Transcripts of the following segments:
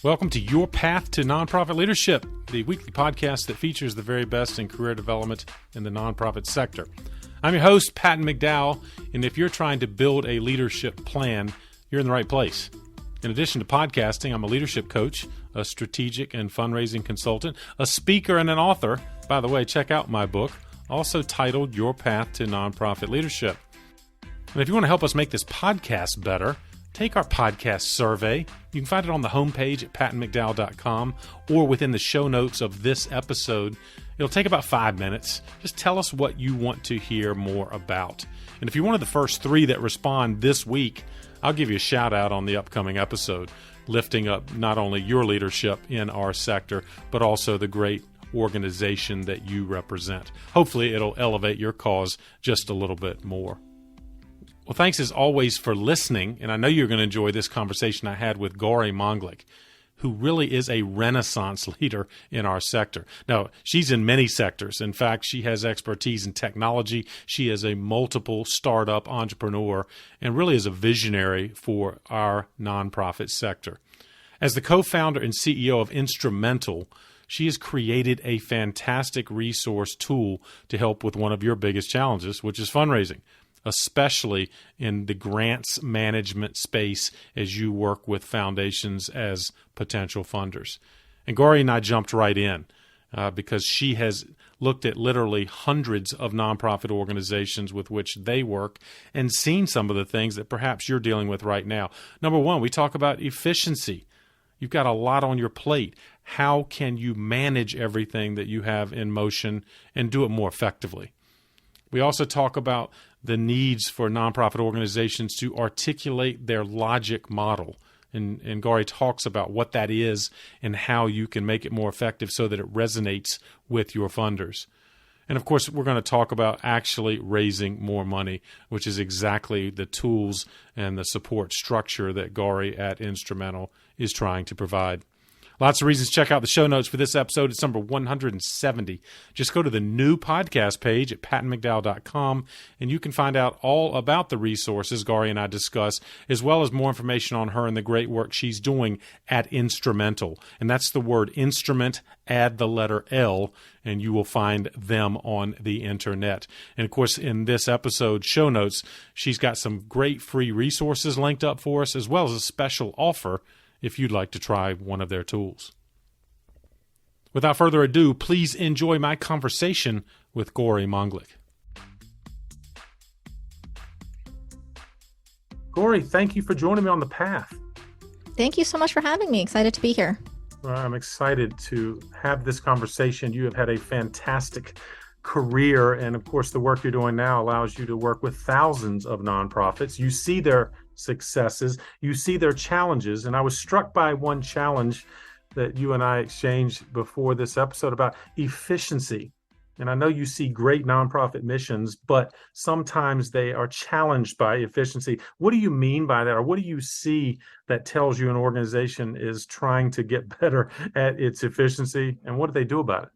Welcome to Your Path to Nonprofit Leadership, the weekly podcast that features the very best in career development in the nonprofit sector. I'm your host, Patton McDowell, and if you're trying to build a leadership plan, you're in the right place. In addition to podcasting, I'm a leadership coach, a strategic and fundraising consultant, a speaker, and an author. By the way, check out my book, also titled Your Path to Nonprofit Leadership. And if you want to help us make this podcast better, take our podcast survey. You can find it on the homepage at pattonmcdowell.com or within the show notes of this episode. It'll take about 5 minutes. Just tell us what you want to hear more about. And if you're one of the first 3 that respond this week, I'll give you a shout out on the upcoming episode, lifting up not only your leadership in our sector, but also the great organization that you represent. Hopefully, it'll elevate your cause just a little bit more. Well, thanks as always for listening, and I know you're going to enjoy this conversation I had with Gauri Manglik, who really is a renaissance leader in our sector. Now, she's in many sectors. In fact, she has expertise in technology. She is a multiple startup entrepreneur and really is a visionary for our nonprofit sector. As the co-founder and CEO of Instrumental, she has created a fantastic resource tool to help with one of your biggest challenges, which is fundraising, especially in the grants management space as you work with foundations as potential funders. And Gauri and I jumped right in because she has looked at literally hundreds of nonprofit organizations with which they work and seen some of the things that perhaps you're dealing with right now. Number one, we talk about efficiency. You've got a lot on your plate. How can you manage everything that you have in motion and do it more effectively? We also talk about the needs for nonprofit organizations to articulate their logic model. And Gauri talks about what that is and how you can make it more effective so that it resonates with your funders. And of course, we're going to talk about actually raising more money, which is exactly the tools and the support structure that Gauri at Instrumental is trying to provide. Lots of reasons to check out the show notes for this episode. It's number 170. Just go to the new podcast page at pattonmcdowell.com, and you can find out all about the resources Gauri and I discuss, as well as more information on her and the great work she's doing at Instrumental. And that's the word instrument, add the letter L, and you will find them on the internet. And of course, in this episode show notes, she's got some great free resources linked up for us, as well as a special offer if you'd like to try one of their tools. Without further ado, please enjoy my conversation with Gauri Manglik. Gauri, thank you for joining me on the path. Thank you so much for having me. Excited to be here. Well, I'm excited to have this conversation. You have had a fantastic career, and of course, the work you're doing now allows you to work with thousands of nonprofits. You see their successes, you see their challenges, and I was struck by one challenge that you and I exchanged before this episode about efficiency. And I know you see great nonprofit missions, but sometimes they are challenged by efficiency. What do you mean by that? Or what do you see that tells you an organization is trying to get better at its efficiency? And what do they do about it?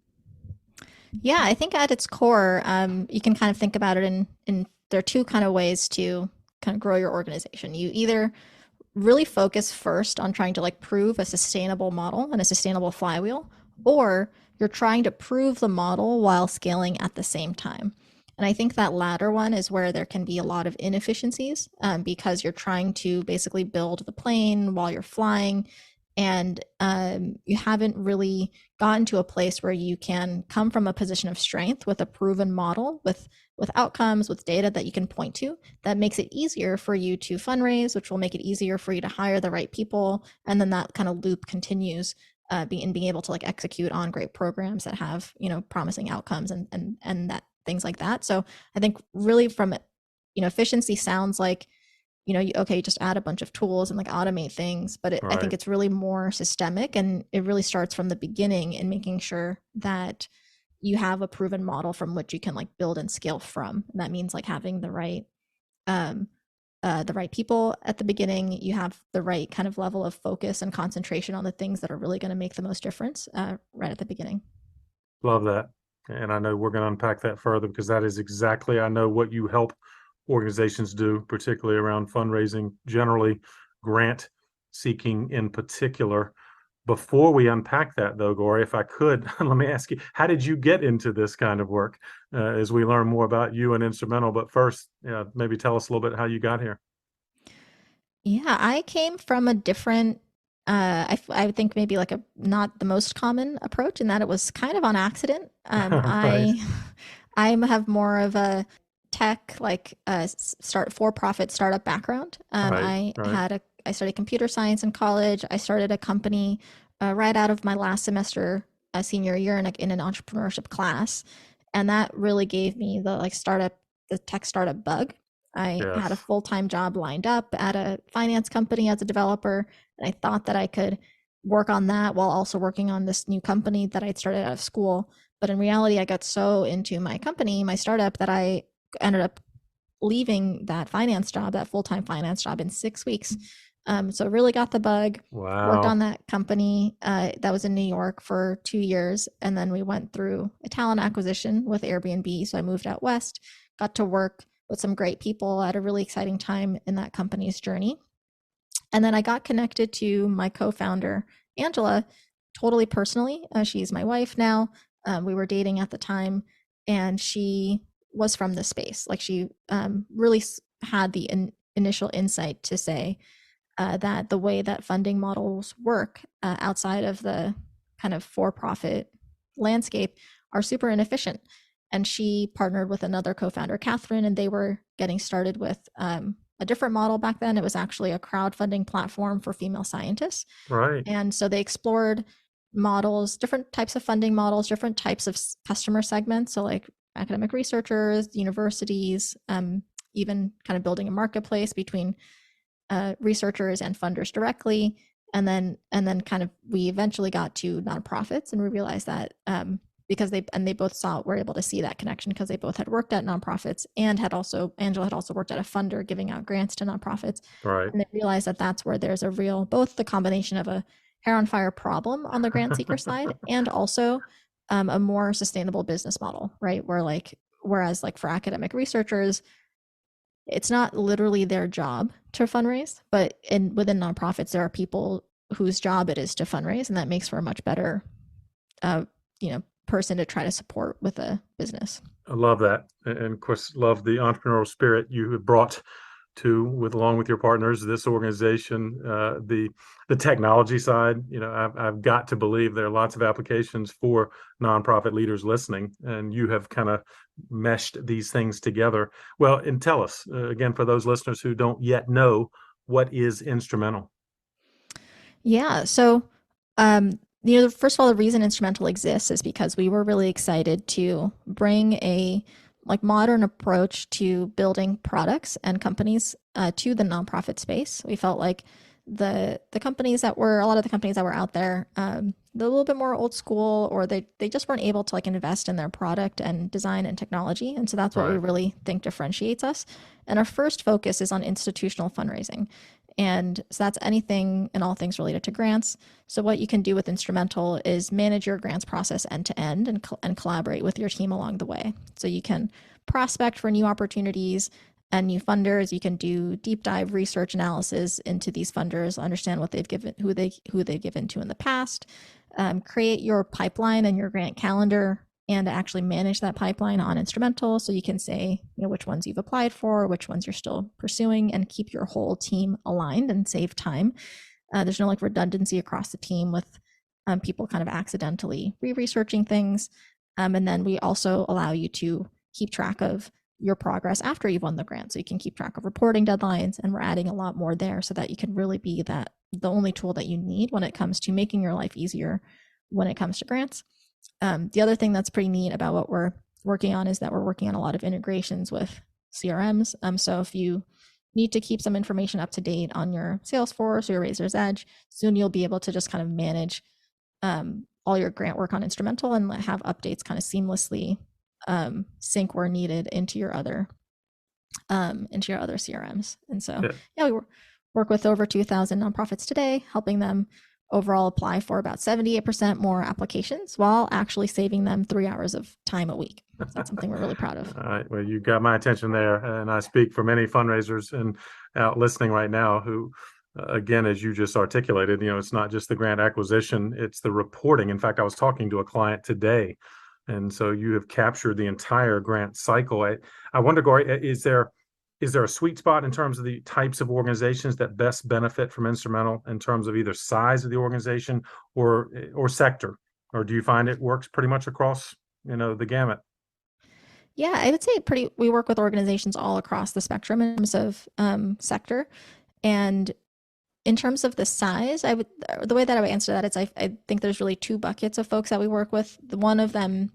Yeah, I think at its core, you can kind of think about it in there are 2 kind of ways to kind of grow your organization. You either really focus first on trying to prove a sustainable model and a sustainable flywheel, or you're trying to prove the model while scaling at the same time. And I think that latter one is where there can be a lot of inefficiencies because you're trying to basically build the plane while you're flying, and you haven't really gotten to a place where you can come from a position of strength with a proven model, with outcomes, with data that you can point to, that makes it easier for you to fundraise, which will make it easier for you to hire the right people. And then that kind of loop continues being able to execute on great programs that have, promising outcomes and that things like that. So I think really from, efficiency sounds like, you just add a bunch of tools and automate things, but Right. I think it's really more systemic, and it really starts from the beginning in making sure that you have a proven model from which you can build and scale from. And that means having the right people at the beginning. You have the right kind of level of focus and concentration on the things that are really going to make the most difference right at the beginning. Love that. And I know we're going to unpack that further because that is exactly, I know what you help organizations do, particularly around fundraising, generally grant seeking in particular. Before we unpack that, though, Gauri, if I could, let me ask you, how did you get into this kind of work as we learn more about you and Instrumental? But first, maybe tell us a little bit how you got here. Yeah, I came from a different, I think maybe like a not the most common approach in that it was kind of on accident. Right, I have more of a tech like start for-profit startup background. right, right. I studied computer science in college. I started a company right out of my last semester, senior year in an entrepreneurship class, and that really gave me the tech startup bug. I had a Yes, full-time job lined up at a finance company as a developer, and I thought that I could work on that while also working on this new company that I'd started out of school. But in reality, I got so into my company, my startup, that I ended up leaving that full-time finance job in 6 weeks. So really got the bug, worked on wow, that company that was in New York for 2 years. And then we went through a talent acquisition with Airbnb. So I moved out west, got to work with some great people at a really exciting time in that company's journey. And then I got connected to my co-founder, Angela, totally personally. She's my wife now. We were dating at the time, and she was from the space. Like she really had the initial insight to say that the way that funding models work outside of the kind of for-profit landscape are super inefficient. And she partnered with another co-founder, Catherine, and they were getting started with a different model back then. It was actually a crowdfunding platform for female scientists. right, And so they explored models, different types of funding models, different types of customer segments. So, like academic researchers, universities, even kind of building a marketplace between researchers and funders directly. And then kind of we eventually got to nonprofits, and we realized that because they both were able to see that connection because they both had worked at nonprofits and had also Angela had also worked at a funder giving out grants to nonprofits, right. and they realized that that's where there's a real both the combination of a hair on fire problem on the grant seeker side and also a more sustainable business model, right? Whereas like for academic researchers, it's not literally their job to fundraise, but within nonprofits, there are people whose job it is to fundraise, and that makes for a much better, uh, person to try to support with a business. I love that, and of course, love the entrepreneurial spirit you have brought to, with along with your partners, this organization. The technology side, I've got to believe there are lots of applications for nonprofit leaders listening, and you have kind of meshed these things together. Well, and tell us again, for those listeners who don't yet know, what is Instrumental? Yeah. So, first of all, the reason Instrumental exists is because we were really excited to bring a like modern approach to building products and companies to the nonprofit space. We felt like the companies that were a lot of the companies that were out there, they're a little bit more old school, or they just weren't able to like invest in their product and design and technology. And so that's what we Right. really think differentiates us. And our first focus is on institutional fundraising. And so that's anything and all things related to grants. So what you can do with Instrumental is manage your grants process end to end and collaborate with your team along the way. So you can prospect for new opportunities and new funders. You can do deep dive research analysis into these funders, understand what they've given, who they've given to in the past, create your pipeline and your grant calendar, and actually manage that pipeline on Instrumental. So you can say, which ones you've applied for, which ones you're still pursuing, and keep your whole team aligned and save time. There's no like redundancy across the team with people kind of accidentally re-researching things. And then we also allow you to keep track of your progress after you've won the grant. So you can keep track of reporting deadlines, and we're adding a lot more there so that you can really be the only tool that you need when it comes to making your life easier when it comes to grants. The other thing that's pretty neat about what we're working on is that we're working on a lot of integrations with CRMs. So if you need to keep some information up to date on your Salesforce or your Razor's Edge, soon you'll be able to just kind of manage all your grant work on Instrumental and have updates kind of seamlessly sync where needed into your other CRMs. And so, Yeah. yeah, we work with over 2,000 nonprofits today, helping them overall apply for about 78% more applications while actually saving them 3 hours of time a week. So that's something we're really proud of. All right. Well, you got my attention there, and I speak for many fundraisers and out listening right now who again, as you just articulated, it's not just the grant acquisition, it's the reporting. In fact, I was talking to a client today, and so you have captured the entire grant cycle. I wonder, Gory, is there a sweet spot in terms of the types of organizations that best benefit from instrumental in terms of either size of the organization or sector? Or do you find it works pretty much across, the gamut? Yeah, I would say we work with organizations all across the spectrum in terms of sector. And in terms of the size, the way that I would answer that is I think there's really two buckets of folks that we work with. One of them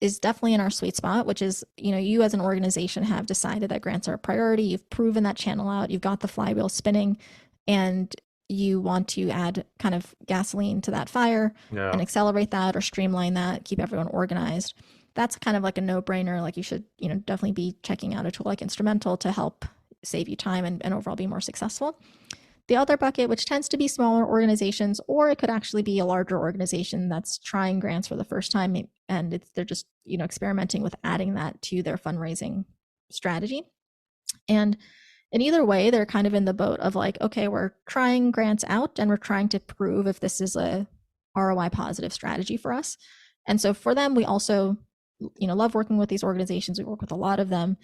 is definitely in our sweet spot, which is, you as an organization have decided that grants are a priority. You've proven that channel out. You've got the flywheel spinning, and you want to add kind of gasoline to that fire Yeah. and accelerate that or streamline that, keep everyone organized. That's kind of like a no-brainer. Like you should, definitely be checking out a tool like Instrumental to help save you time and overall be more successful. The other bucket, which tends to be smaller organizations, or it could actually be a larger organization that's trying grants for the first time, and they're just experimenting with adding that to their fundraising strategy. And in either way, they're kind of in the boat of like, okay, we're trying grants out and we're trying to prove if this is a ROI positive strategy for us. And so for them, we also love working with these organizations. We work with a lot of them.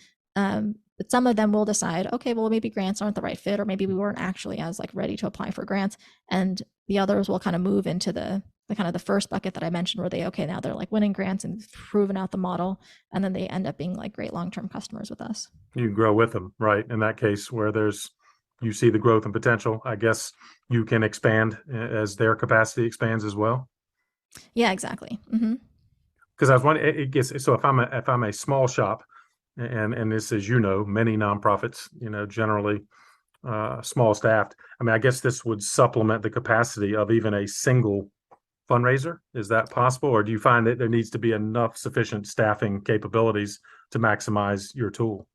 But some of them will decide, okay, well, maybe grants aren't the right fit, or maybe we weren't actually as like ready to apply for grants. And the others will kind of move into the kind of the first bucket that I mentioned, where now they're like winning grants and proven out the model, and then they end up being like great long-term customers with us. You grow with them, right? In that case, where you see the growth and potential, I guess you can expand as their capacity expands as well. Yeah, exactly. Mm-hmm. Because I was wondering, it gets so if I'm a small shop, and this is many nonprofits, generally small staffed. I mean, I guess this would supplement the capacity of even a single fundraiser. Is that possible, or do you find that there needs to be enough sufficient staffing capabilities to maximize your tool?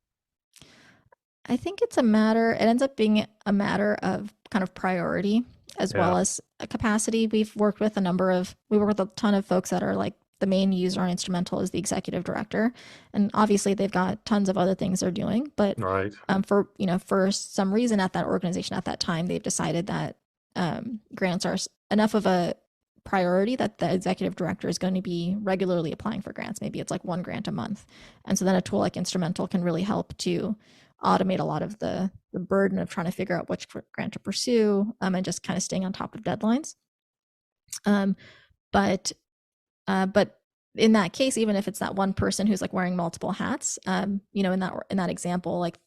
I think it ends up being a matter of kind of priority as well Yeah, as a capacity. We work with a ton of folks that are like the main user on Instrumental is the executive director. And obviously they've got tons of other things they're doing. But right. for some reason at that organization at that time, they've decided that grants are enough of a priority that the executive director is going to be regularly applying for grants. Maybe it's like one grant a month. And so then a tool like Instrumental can really help to automate a lot of the burden of trying to figure out which grant to pursue, and just kind of staying on top of deadlines. Um, but but in that case, even if it's that one person who's like wearing multiple hats, in that example, like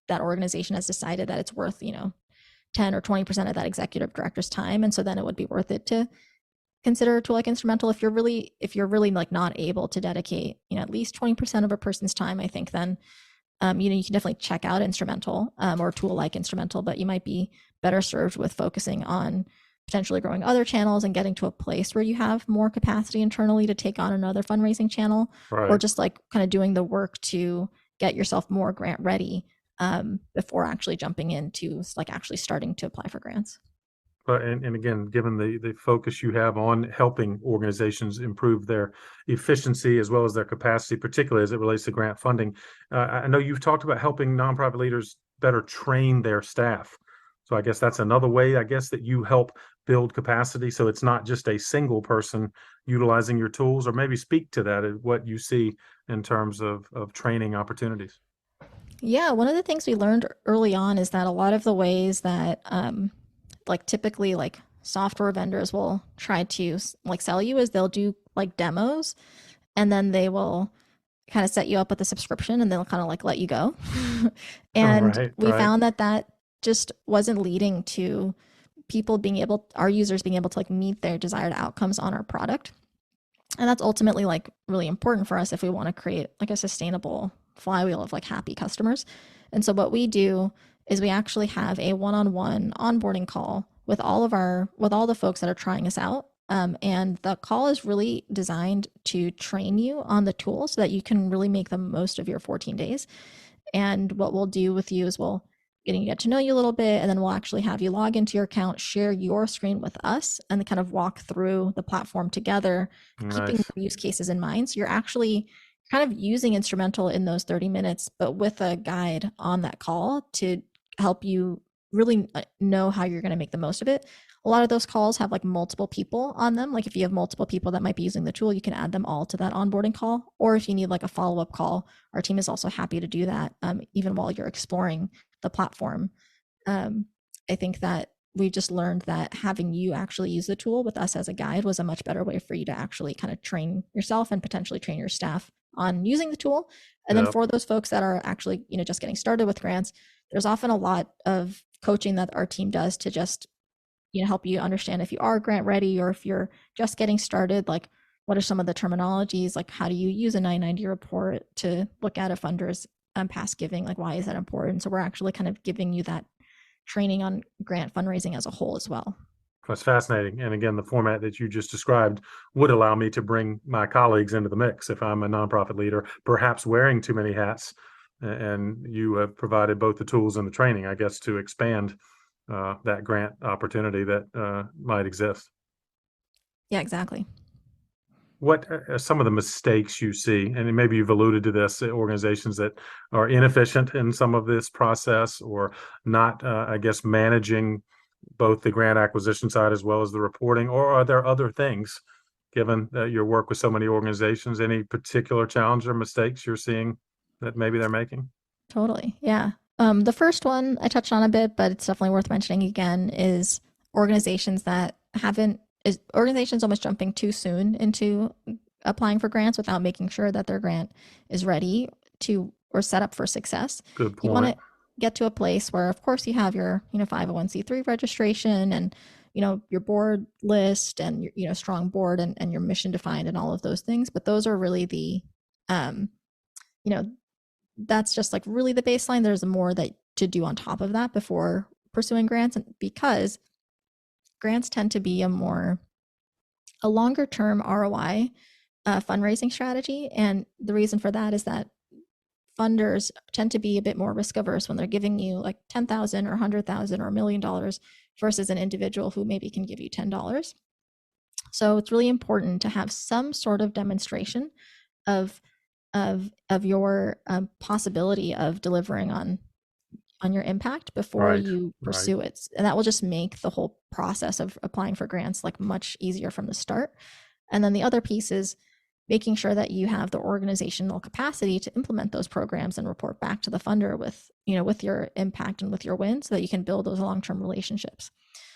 that organization has decided that it's worth 10 or 20% of that executive director's time, and so then it would be worth it to consider a tool like Instrumental. If you're really like not able to dedicate at least 20% of a person's time, I think then you can definitely check out Instrumental, or a tool like Instrumental, but you might be better served with focusing on potentially growing other channels and getting to a place where you have more capacity internally to take on another fundraising channel, or Right. just like kind of doing the work to get yourself more grant ready before actually jumping into like actually starting to apply for grants. But and again, given the focus you have on helping organizations improve their efficiency as well as their capacity, particularly as it relates to grant funding, I know you've talked about helping nonprofit leaders better train their staff. So I guess that's another way, I guess, that you help build capacity. So it's not just a single person utilizing your tools, or maybe speak to that, what you see in terms of training opportunities. Yeah, one of the things we learned early on is that a lot of the ways that like typically like software vendors will try to like sell you is they'll do like demos, and then they will kind of set you up with a subscription, and they'll kind of like let you go. And Right, we right, found that just wasn't leading to our users being able to like meet their desired outcomes on our product. And that's ultimately like really important for us if we want to create like a sustainable flywheel of like happy customers. And so what we do is we actually have a one-on-one onboarding call with all the folks that are trying us out. And the call is really designed to train you on the tool so that you can really make the most of your 14 days. And what we'll do with you is we'll get to know you a little bit, and then we'll actually have you log into your account, share your screen with us, and kind of walk through the platform together, keeping nice. your use cases in mind. So you're actually kind of using Instrumental in those 30 minutes, but with a guide on that call to help you really know how you're going to make the most of it. A lot of those calls have like multiple people on them. Like if you have multiple people that might be using the tool, you can add them all to that onboarding call. Or if you need like a follow-up call, our team is also happy to do that, even while you're exploring the platform. I think that we just learned that having you actually use the tool with us as a guide was a much better way for you to actually kind of train yourself and potentially train your staff on using the tool. And then for those folks that are actually, just getting started with grants, there's often a lot of coaching that our team does to just, help you understand if you are grant ready or if you're just getting started, like what are some of the terminologies, like how do you use a 990 report to look at a funder's past giving, like why is that important? So we're actually kind of giving you that training on grant fundraising as a whole as well. That's fascinating. And again, the format that you just described would allow me to bring my colleagues into the mix if I'm a nonprofit leader, perhaps wearing too many hats. And you have provided both the tools and the training, I guess, to expand that grant opportunity that might exist. Yeah, exactly. What are some of the mistakes you see? And maybe you've alluded to this, organizations that are inefficient in some of this process or not, I guess, managing both the grant acquisition side as well as the reporting, or are there other things, given your work with so many organizations, any particular challenge or mistakes you're seeing that maybe they're making? Totally. Yeah. The first one I touched on a bit, but it's definitely worth mentioning again is organizations that haven't is organizations almost jumping too soon into applying for grants without making sure that their grant is ready to or set up for success. Good You want point. to get to a place where of course you have your 501c3 registration and your board list and your strong board and your mission defined and all of those things, but those are really the you know that's just like really the baseline. There's more that to do on top of that before pursuing grants, and because grants tend to be a longer term ROI fundraising strategy, and the reason for that is that funders tend to be a bit more risk averse when they're giving you like 10,000 or 100,000 or $1 million versus an individual who maybe can give you $10. So it's really important to have some sort of demonstration of your possibility of delivering on your impact before Right. you Right. pursue it, and that will just make the whole process of applying for grants like much easier from the start. And then the other piece is making sure that you have the organizational capacity to implement those programs and report back to the funder with with your impact and with your win, so that you can build those long-term relationships.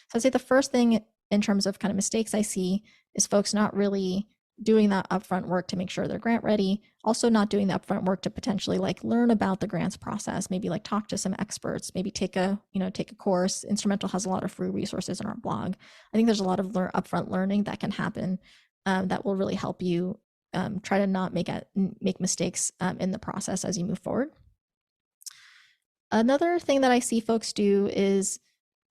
So I'd say the first thing in terms of kind of mistakes I see is folks not really doing that upfront work to make sure they're grant ready. Also not doing the upfront work to potentially like learn about the grants process, maybe like talk to some experts, maybe take a course. Instrumental has a lot of free resources in our blog. I think there's a lot of upfront learning that can happen that will really help you try to not make mistakes in the process as you move forward. Another thing that I see folks do is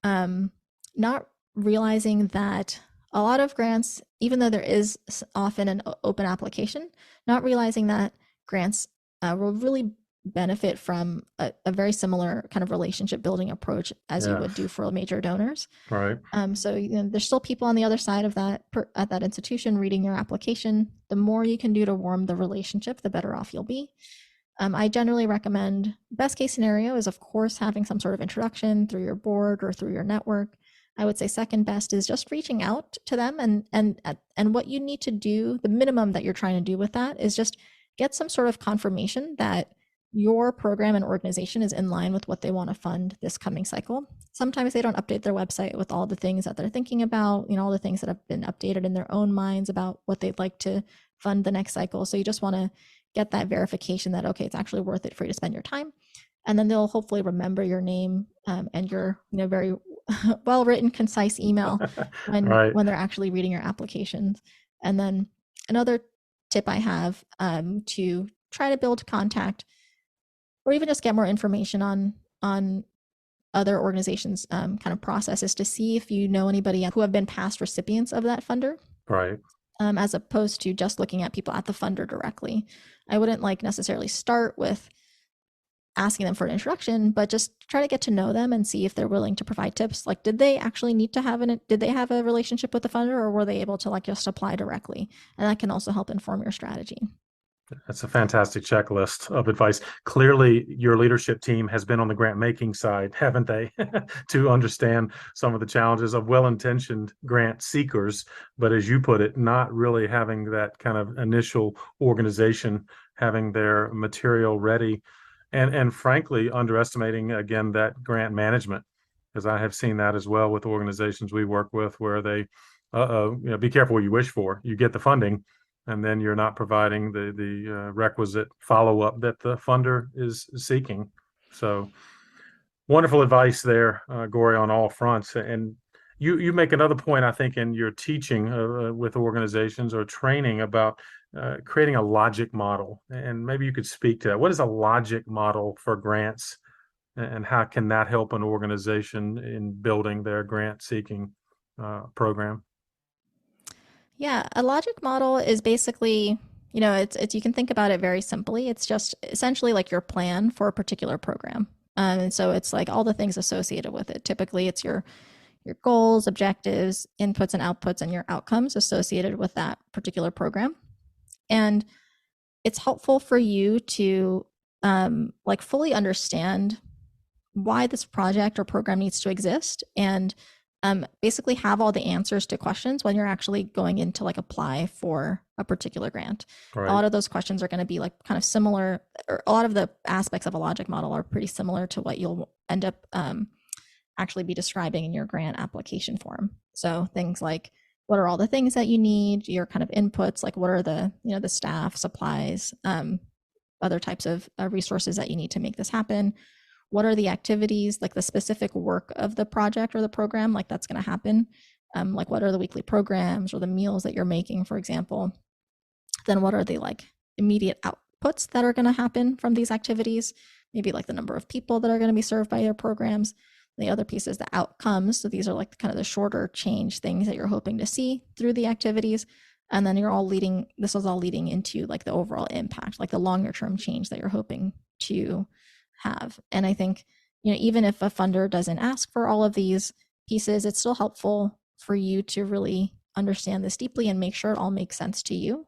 not realizing that a lot of grants, even though there is often an open application, not realizing that grants will really benefit from a very similar kind of relationship building approach as you would do for major donors. Right. So there's still people on the other side of that at that institution reading your application. The more you can do to warm the relationship, the better off you'll be. I generally recommend best case scenario is of course having some sort of introduction through your board or through your network. I would say second best is just reaching out to them, and what you need to do, the minimum that you're trying to do with that is just get some sort of confirmation that your program and organization is in line with what they want to fund this coming cycle. Sometimes they don't update their website with all the things that they're thinking about, all the things that have been updated in their own minds about what they'd like to fund the next cycle. So you just want to get that verification that, okay, it's actually worth it for you to spend your time. And then they'll hopefully remember your name and your very well-written, concise email when they're actually reading your applications. And then another tip I have to try to build contact or even just get more information on other organizations' kind of processes to see if you know anybody who have been past recipients of that funder. Right. As opposed to just looking at people at the funder directly. I wouldn't necessarily start with asking them for an introduction, but just try to get to know them and see if they're willing to provide tips. Like, did they actually need to did they have a relationship with the funder, or were they able to just apply directly? And that can also help inform your strategy. That's a fantastic checklist of advice. Clearly, your leadership team has been on the grant making side, haven't they? To understand some of the challenges of well-intentioned grant seekers, but as you put it, not really having that kind of initial organization, having their material ready, and frankly, underestimating again that grant management, because I have seen that as well with organizations we work with where they, be careful what you wish for. You get the funding, and then you're not providing the requisite follow up that the funder is seeking. So wonderful advice there, Gory, on all fronts. And you make another point, I think, in your teaching with organizations or training about creating a logic model. And maybe you could speak to that. What is a logic model for grants, and how can that help an organization in building their grant seeking program? Yeah, a logic model is basically, it's you can think about it very simply. It's just essentially like your plan for a particular program. And so it's like all the things associated with it. Typically, it's your goals, objectives, inputs and outputs, and your outcomes associated with that particular program. And it's helpful for you to like fully understand why this project or program needs to exist, and basically have all the answers to questions when you're actually going in to like apply for a particular grant. A Right. lot of those questions are going to be like kind of similar, or a lot of the aspects of a logic model are pretty similar to what you'll end up actually be describing in your grant application form. So things like, what are all the things that you need, your kind of inputs, like what are the, the staff, supplies, other types of resources that you need to make this happen. What are the activities, like the specific work of the project or the program, like that's going to happen. Like what are the weekly programs or the meals that you're making, for example. Then what are the like immediate outputs that are going to happen from these activities? Maybe like the number of people that are going to be served by your programs. The other piece is the outcomes. So these are like kind of the shorter change things that you're hoping to see through the activities. And then this is all leading into like the overall impact, like the longer term change that you're hoping to have. And I think, even if a funder doesn't ask for all of these pieces, it's still helpful for you to really understand this deeply and make sure it all makes sense to you.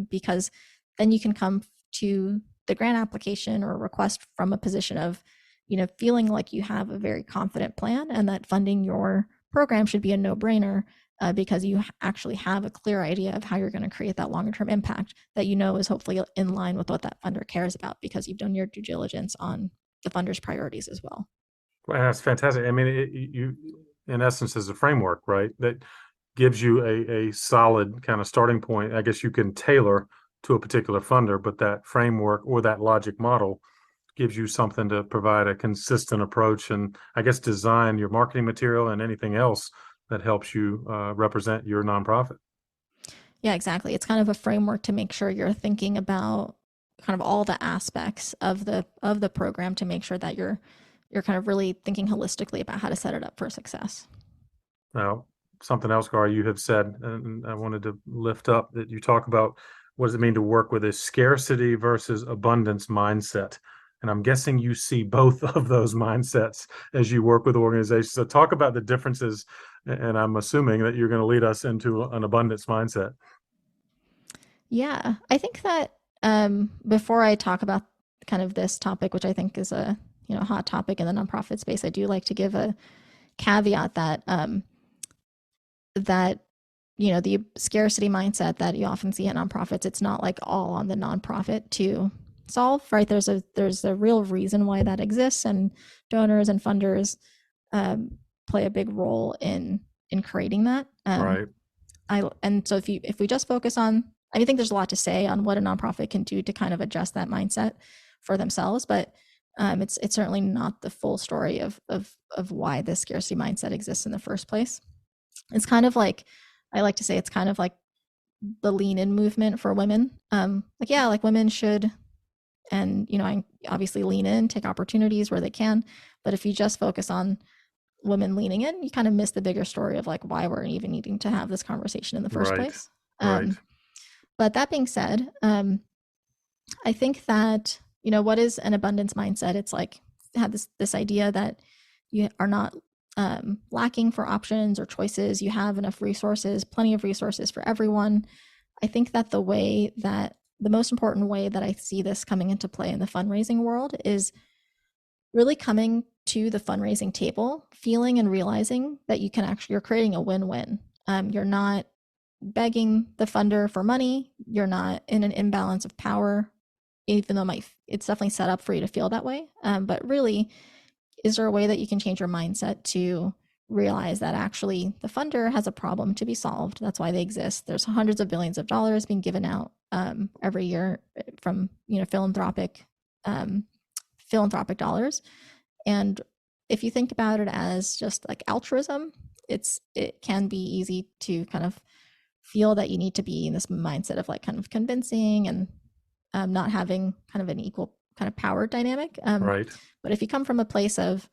Because then you can come to the grant application or request from a position of, feeling like you have a very confident plan and that funding your program should be a no-brainer, because you actually have a clear idea of how you're going to create that longer term impact that is hopefully in line with what that funder cares about, because you've done your due diligence on the funder's priorities as well. Well, that's fantastic. I mean, you, in essence, is a framework, right? That gives you a solid kind of starting point. I guess you can tailor to a particular funder, but that framework or that logic model gives you something to provide a consistent approach, and I guess design your marketing material and anything else that helps you represent your nonprofit. Yeah, exactly. It's kind of a framework to make sure you're thinking about kind of all the aspects of the program to make sure that you're kind of really thinking holistically about how to set it up for success. Now, something else, Gar, you have said, and I wanted to lift up that you talk about what does it mean to work with a scarcity versus abundance mindset. And I'm guessing you see both of those mindsets as you work with organizations. So talk about the differences, and I'm assuming that you're going to lead us into an abundance mindset. Yeah, I think that before I talk about kind of this topic, which I think is a hot topic in the nonprofit space, I do like to give a caveat that that the scarcity mindset that you often see at nonprofits, it's not like all on the nonprofit to solve, right? There's a real reason why that exists, and donors and funders play a big role in creating that. Right. And so if we just focus on, I think there's a lot to say on what a nonprofit can do to kind of adjust that mindset for themselves, but it's certainly not the full story of why this scarcity mindset exists in the first place. It's kind of like, I like to say, it's kind of like the lean in movement for women. Like, yeah, like women should, and I obviously lean in, take opportunities where they can, but if you just focus on women leaning in, you kind of miss the bigger story of like why we're even needing to have this conversation in the first Right. place. Right. But that being said, I think that what is an abundance mindset? It's like have this idea that you are not lacking for options or choices. You have enough resources, plenty of resources for everyone. I think that the way that the most important way that I see this coming into play in the fundraising world is really coming to the fundraising table, feeling and realizing that you're creating a win-win. You're not begging the funder for money. You're not in an imbalance of power, even though it's definitely set up for you to feel that way. But really, is there a way that you can change your mindset to realize that actually the funder has a problem to be solved? That's why they exist. There's hundreds of billions of dollars being given out every year from philanthropic dollars. And if you think about it as just like altruism, it can be easy to kind of feel that you need to be in this mindset of like kind of convincing and not having kind of an equal kind of power dynamic. Right. But if you come from a place of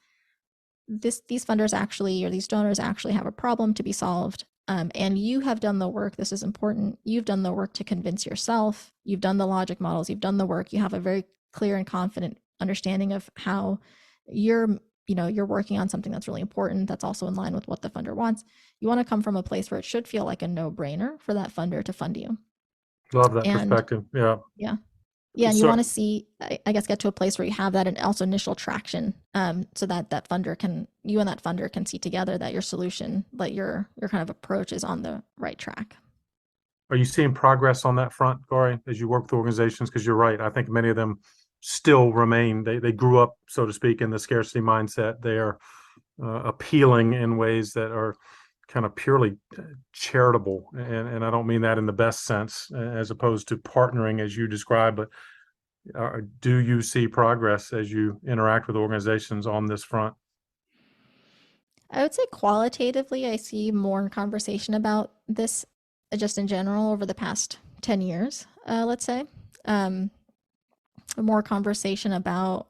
these funders actually, or these donors actually have a problem to be solved, and you have done the work, this is important, you've done the work to convince yourself, you've done the logic models, you've done the work, you have a very clear and confident understanding of how you're working on something that's really important, that's also in line with what the funder wants. You want to come from a place where it should feel like a no-brainer for that funder to fund you. Love that And perspective. Yeah. yeah. Yeah, and you So want to see, I guess, get to a place where you have that and also initial traction, so that you and that funder can see together that your solution, that your kind of approach is on the right track. are you seeing progress on that front, Gauri, as you work with organizations? Because you're right. I think many of them still remain, they grew up, so to speak, in the scarcity mindset. They are appealing in ways that are kind of purely charitable. And I don't mean that in the best sense, as opposed to partnering as you described, but do you see progress as you interact with organizations on this front? I would say qualitatively, I see more conversation about this just in general over the past 10 years, let's say. Um, More conversation about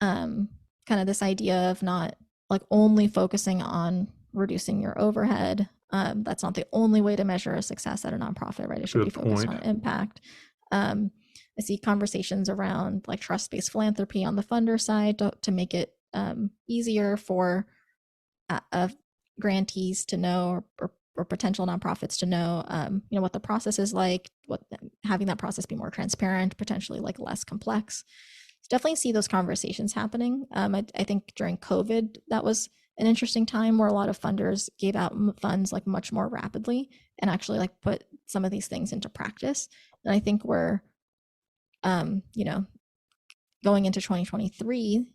kind of this idea of not like only focusing on reducing your overhead. That's not the only way to measure a success at a nonprofit, right? It should be Good focused point. on impact. I see conversations around like trust-based philanthropy on the funder side to make it easier for grantees to know, or potential nonprofits to know, what the process is like, what having that process be more transparent, potentially like less complex. Definitely see those conversations happening. I think during COVID, that was an interesting time where a lot of funders gave out funds like much more rapidly and actually like put some of these things into practice. And I think we're, going into 2023,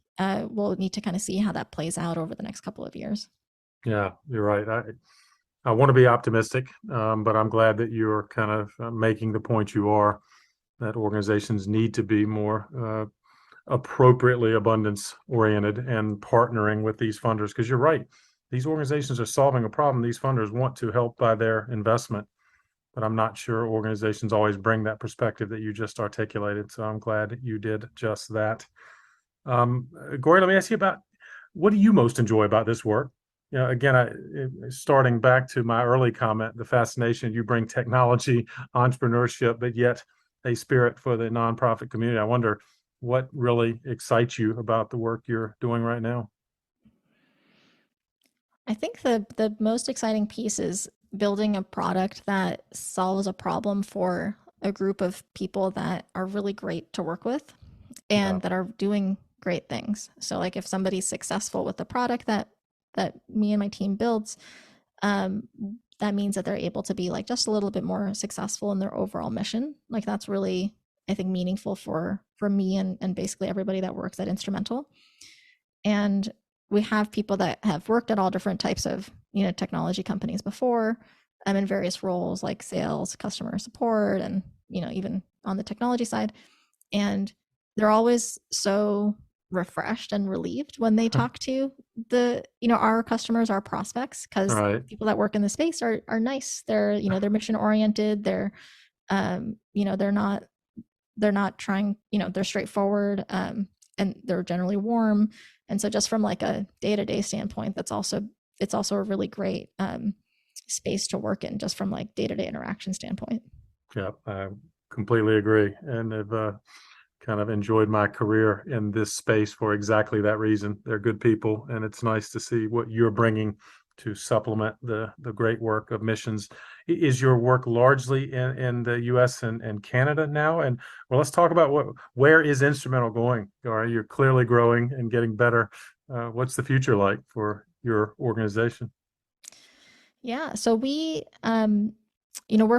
we'll need to kind of see how that plays out over the next couple of years. Yeah, you're right. I want to be optimistic, but I'm glad that you're kind of making the point you are, that organizations need to be more appropriately abundance oriented and partnering with these funders. Because you're right, these organizations are solving a problem. These funders want to help by their investment, but I'm not sure organizations always bring that perspective that you just articulated. So I'm glad that you did just that. Gauri, let me ask you about, what do you most enjoy about this work? Again, starting back to my early comment, the fascination you bring technology, entrepreneurship, but yet a spirit for the nonprofit community. I wonder what really excites you about the work you're doing right now. I think the most exciting piece is building a product that solves a problem for a group of people that are really great to work with Yeah, and that are doing great things. So like if somebody's successful with the product that me and my team builds, um, that means that they're able to be like just a little bit more successful in their overall mission. Like that's really, I think, meaningful for me and basically everybody that works at Instrumental. And we have people that have worked at all different types of technology companies before, in various roles like sales, customer support, and even on the technology side. And they're always so refreshed and relieved when they talk to our customers, our prospects, all because right. people that work in the space are nice. They're mission oriented. They're not trying, they're straightforward, and they're generally warm. And so just from like a day-to-day standpoint, it's also a really great space to work in, just from like day-to-day interaction standpoint. Yeah, I completely agree, and have kind of enjoyed my career in this space for exactly that reason. They're good people, and it's nice to see what you're bringing to supplement the great work of missions. Is your work largely in the U.S. and Canada now? And well, let's talk about where is Instrumental going? You're clearly growing and getting better. What's the future like for your organization? Yeah, so we're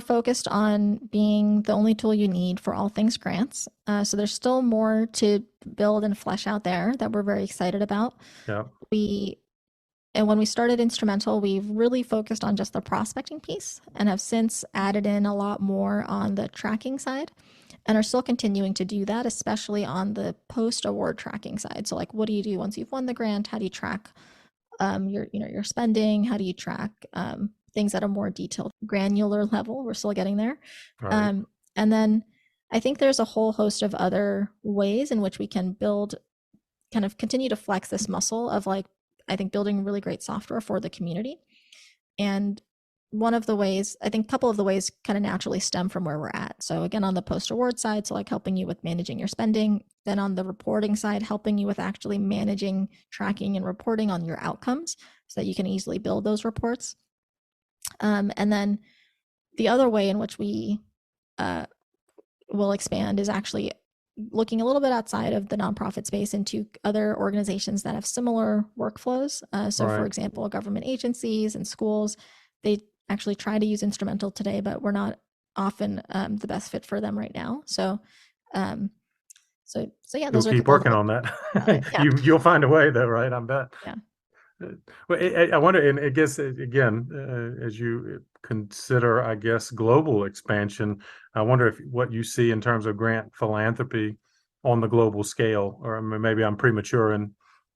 focused on being the only tool you need for all things grants. So there's still more to build and flesh out there that we're very excited about. Yeah, We And when we started Instrumental, we've really focused on just the prospecting piece and have since added in a lot more on the tracking side and are still continuing to do that, especially on the post-award tracking side. So like, what do you do once you've won the grant? How do you track your spending? How do you track things at a more detailed, granular level? We're still getting there. right. Um, and then I think there's a whole host of other ways in which we can build, kind of continue to flex this muscle of like, I think building really great software for the community. And one of the ways, I think a couple of the ways kind of naturally stem from where we're at. So again, on the post award side, so like helping you with managing your spending, then on the reporting side, helping you with actually managing, tracking, and reporting on your outcomes so that you can easily build those reports. And then the other way in which we uh, will expand is actually looking a little bit outside of the nonprofit space into other organizations that have similar workflows. So, for Right. example, government agencies and schools, they actually try to use Instrumental today, but we're not often the best fit for them right now. Um, so yeah, You'll those are a keep couple of working the ways on about it. that. Yeah, You'll find a way, though, right? I bet. yeah. Well, I wonder, and I guess again, as you consider, I guess, global expansion, I wonder if what you see in terms of grant philanthropy on the global scale, or maybe I'm premature in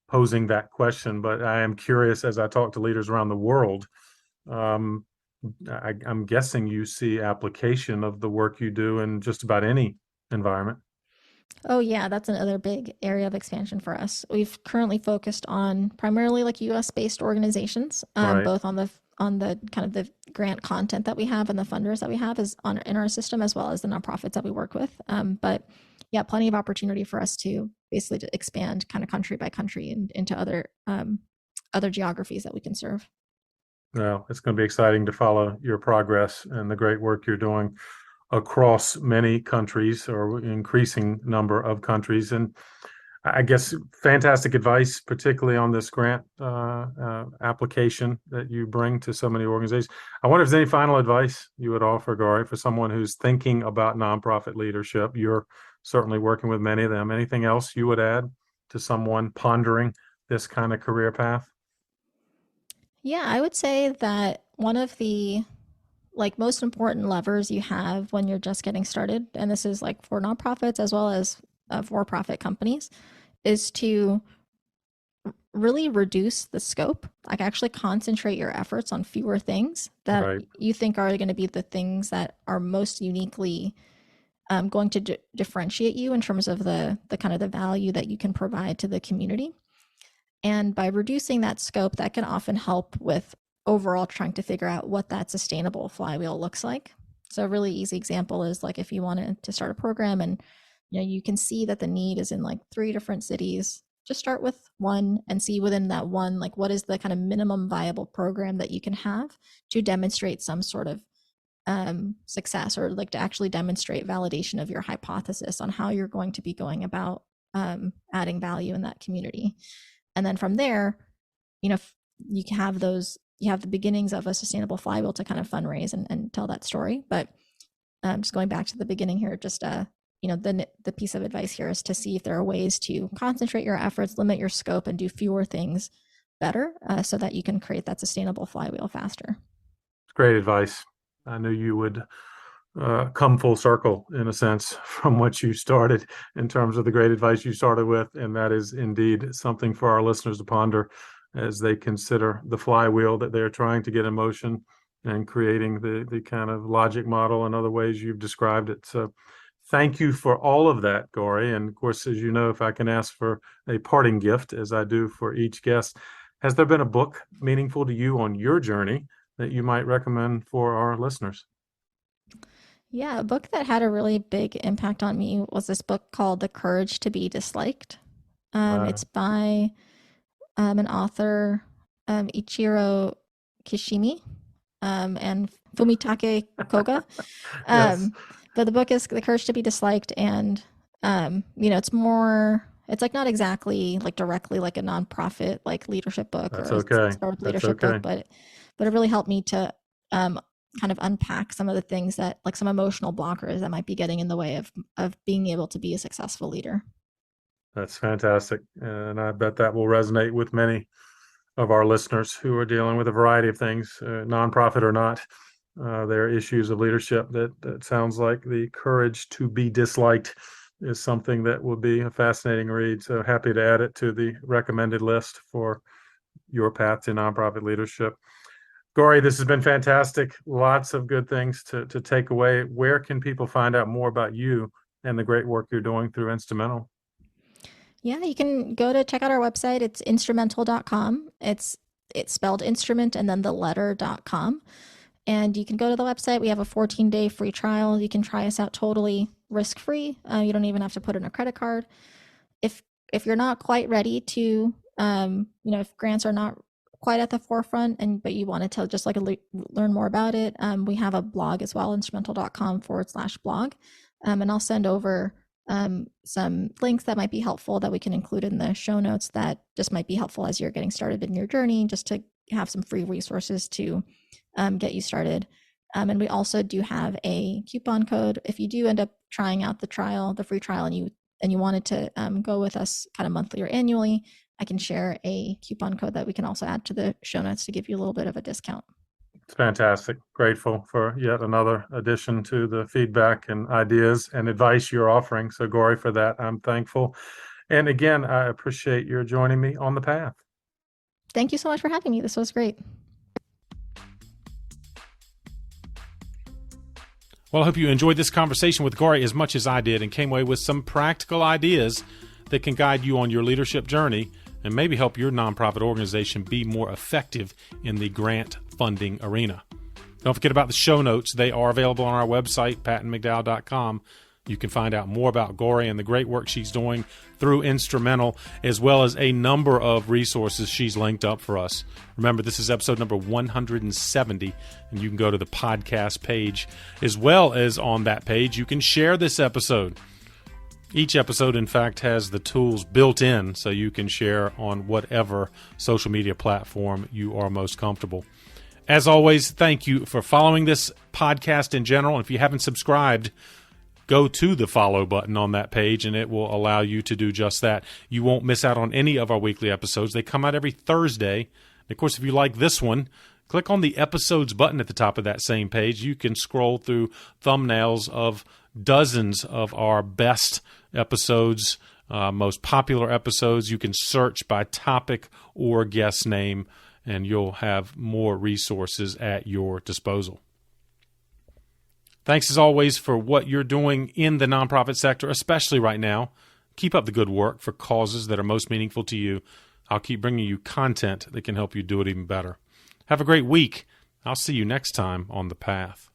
posing that question, but I am curious as I talk to leaders around the world. Um, I'm guessing you see application of the work you do in just about any environment. Oh yeah, that's another big area of expansion for us. We've currently focused on primarily like US based organizations, Right. both on the kind of the grant content that we have and the funders that we have is on in our system, as well as the nonprofits that we work with. But yeah, plenty of opportunity for us to basically to expand kind of country by country and into other geographies that we can serve. Well, it's going to be exciting to follow your progress and the great work you're doing across many countries or increasing number of countries. And I guess fantastic advice, particularly on this grant application that you bring to so many organizations. I wonder if there's any final advice you would offer, Gauri, for someone who's thinking about nonprofit leadership. You're certainly working with many of them. Anything else you would add to someone pondering this kind of career path? Yeah, I would say that one of the like most important levers you have when you're just getting started, and this is like for nonprofits as well as for-profit companies, is to really reduce the scope, like actually concentrate your efforts on fewer things that Right. you think are going to be the things that are most uniquely going to differentiate you in terms of the kind of the value that you can provide to the community. And by reducing that scope, that can often help with overall trying to figure out what that sustainable flywheel looks like. So a really easy example is like if you wanted to start a program and you can see that the need is in like 3 different cities, just start with one and see within that one, like what is the kind of minimum viable program that you can have to demonstrate some sort of success, or like to actually demonstrate validation of your hypothesis on how you're going to be going about adding value in that community. And then from there, you can have you have the beginnings of a sustainable flywheel to kind of fundraise and tell that story. But just going back to the beginning here, just the piece of advice here is to see if there are ways to concentrate your efforts, limit your scope, and do fewer things better, so that you can create that sustainable flywheel faster. Great advice. I knew you would come full circle in a sense from what you started in terms of the great advice you started with. And that is indeed something for our listeners to ponder as they consider the flywheel that they're trying to get in motion and creating the kind of logic model and other ways you've described it. So thank you for all of that, Gauri. And of course, as you know, if I can ask for a parting gift, as I do for each guest, has there been a book meaningful to you on your journey that you might recommend for our listeners? Yeah, a book that had a really big impact on me was this book called The Courage to Be Disliked. Uh, It's by an author, Ichiro. Kishimi and Fumitake Koga. Yes. But the book is The Courage to be Disliked, and it's like not exactly like directly like a nonprofit like leadership book or That's a okay. startup That's leadership book, okay. but it really helped me to kind of unpack some of the things that like some emotional blockers that might be getting in the way of being able to be a successful leader. That's fantastic. And I bet that will resonate with many of our listeners who are dealing with a variety of things, nonprofit or not. There are issues of leadership that sounds like The Courage to be Disliked is something that will be a fascinating read. So happy to add it to the recommended list for your path to nonprofit leadership. Gauri, this has been fantastic. Lots of good things to take away. Where can people find out more about you and the great work you're doing through Instrumental? Yeah, you can go to check out our website. It's instrumental.com. It's spelled instrument and then the letter.com. And you can go to the website. We have a 14-day free trial. You can try us out totally risk-free. You don't even have to put in a credit card. If you're not quite ready to, if grants are not quite at the forefront, but you wanted to just like learn more about it, we have a blog as well, instrumental.com/blog. And I'll send over some links that might be helpful that we can include in the show notes that just might be helpful as you're getting started in your journey, just to have some free resources to get you started. And we also do have a coupon code. If you do end up trying out the free trial, and you wanted to go with us kind of monthly or annually, I can share a coupon code that we can also add to the show notes to give you a little bit of a discount. It's fantastic. Grateful for yet another addition to the feedback and ideas and advice you're offering. So, Gauri, for that, I'm thankful. And again, I appreciate your joining me on the path. Thank you so much for having me. This was great. Well, I hope you enjoyed this conversation with Gauri as much as I did and came away with some practical ideas that can guide you on your leadership journey and maybe help your nonprofit organization be more effective in the grant funding arena. Don't forget about the show notes. They are available on our website, pattonmcdowell.com. You can find out more about Gauri and the great work she's doing through Instrumental, as well as a number of resources she's linked up for us. Remember, this is episode number 170, and you can go to the podcast page, as well as on that page, you can share this episode. Each episode, in fact, has the tools built in so you can share on whatever social media platform you are most comfortable. As always, thank you for following this podcast in general. And if you haven't subscribed, go to the follow button on that page, and it will allow you to do just that. You won't miss out on any of our weekly episodes. They come out every Thursday. And of course, if you like this one, click on the episodes button at the top of that same page. You can scroll through thumbnails of dozens of our best episodes, most popular episodes. You can search by topic or guest name, and you'll have more resources at your disposal. Thanks as always for what you're doing in the nonprofit sector, especially right now. Keep up the good work for causes that are most meaningful to you. I'll keep bringing you content that can help you do it even better. Have a great week. I'll see you next time on The Path.